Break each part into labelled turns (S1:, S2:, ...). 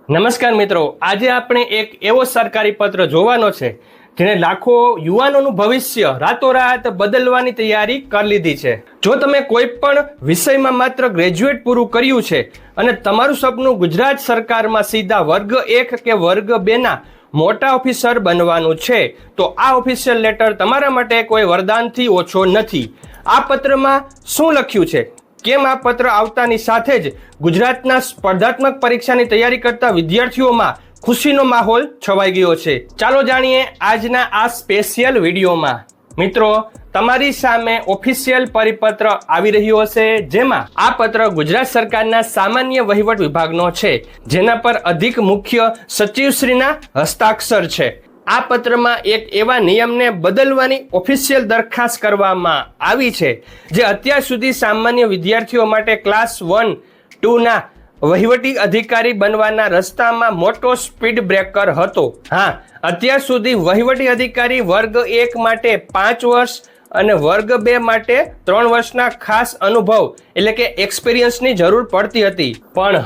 S1: નમસ્કાર મિત્રો, આજે આપણે એક એવો સરકારી પત્ર જોવાનો છે જેને લાખો યુવાનોનું ભવિષ્ય રાતોરાત બદલવાની તૈયારી કરી લીધી છે। જો તમે કોઈ પણ વિષયમાં માત્ર ગ્રેજ્યુએટ પૂરું કર્યું છે અને તમારું સપનું ગુજરાત સરકારમાં સીધા વર્ગ 1 કે વર્ગ 2 ના મોટા ઓફિસર બનવાનું છે તો આ ઓફિશિયલ લેટર તમારા માટે કોઈ વરદાનથી ઓછો નથી। આ પત્રમાં શું લખ્યું છે, કેમ આ પત્ર આવતાની સાથે જ ગુજરાતના સ્પર્ધાત્મક પરીક્ષાની તૈયારી કરતા વિદ્યાર્થીઓમાં ખુશીનો માહોલ છવાઈ ગયો છે, ચાલો જાણીએ આજના આ સ્પેશિયલ વિડીયોમાં। મિત્રો, તમારી સામે ઓફિશિયલ પરિપત્ર આવી રહ્યો હશે જેમાં આ પત્ર ગુજરાત સરકારના સામાન્ય વહીવટ વિભાગનો છે, જેના પર અધિક મુખ્ય સચિવશ્રીના હસ્તાક્ષર છે। આ પત્રમાં એક એવા નિયમને બદલવાની ઓફિશિયલ દરખાસ્ત કરવામાં આવી છે જે અત્યાર સુધી સામાન્ય વિદ્યાર્થીઓ માટે ક્લાસ 1-2 ના વહીવટી અધિકારી બનવાના રસ્તામાં મોટો સ્પીડ બ્રેકર હતો। હા, અત્યાર સુધી વહીવટી અધિકારી વર્ગ 1 માટે 5 વર્ષ અને વર્ગ 2 માટે 3 વર્ષના ખાસ અનુભવ એટલે કે એક્સપિરિયન્સની જરૂર પડતી હતી, પણ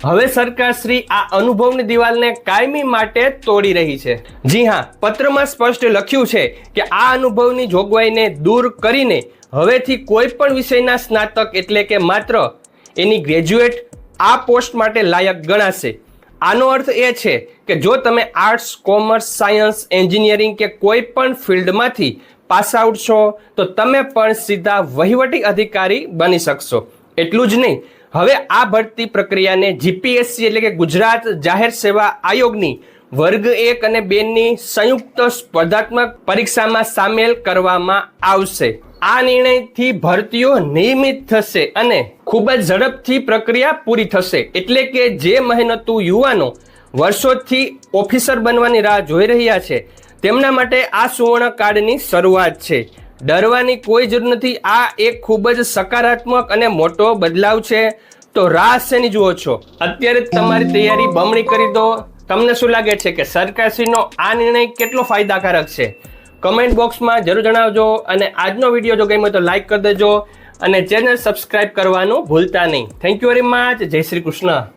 S1: હવે સરકારશ્રી આ અનુભવની દિવાલને કાયમી માટે તોડી રહી છે। જી હા, પત્રમાં સ્પષ્ટ લખ્યું છે કે આ અનુભવની જોગવાઈને દૂર કરીને હવેથી કોઈ પણ વિષયના સ્નાતક એટલે કે માત્ર એની ગ્રેજ્યુએટ આ પોસ્ટ માટે લાયક ગણાશે। આનો અર્થ એ છે કે જો તમે આર્ટ્સ, કોમર્સ, સાયન્સ, એન્જિનિયરિંગ કે કોઈ પણ ફિલ્ડમાંથી પાસ આઉટ છો તો તમે પણ સીધા વહીવટી અધિકારી બની શકશો। એટલું જ નહીં, હવે આ ભરતી પ્રક્રિયાને જીપીએસસી એટલે કે ગુજરાત જાહેર સેવા આયોગની વર્ગ 1 અને 2 ની સંયુક્ત સ્પર્ધાત્મક પરીક્ષામાં સામેલ કરવામાં આવશે। આ નિર્ણયથી ભરતીઓ નિયમિત થશે અને ખૂબ જ ઝડપથી પ્રક્રિયા પૂરી થશે, એટલે કે જે મહેનતુ યુવાનો વર્ષોથી ઓફિસર બનવાની રાહ જોઈ રહ્યા છે તેમના માટે આ સુવર્ણ કાળની શરૂઆત છે। ડરવાની કોઈ જરૂર નથી, આ એક ખૂબ જ સકારાત્મક અને મોટો બદલાવ છે। તો રાહ શેની જુઓ છો, અત્યારે તમારી તૈયારી બમણી કરી દો। તમને શું લાગે છે કે સરકારશ્રીનો આ નિર્ણય કેટલો ફાયદાકારક છે? કમેન્ટ બોક્સમાં જરૂર જણાવજો અને આજનો વિડીયો જો ગમ્યો તો લાઈક કરી દેજો અને ચેનલ સબસ્ક્રાઈબ કરવાનું ભૂલતા નહીં। Thank you very much. જય શ્રી કૃષ્ણ।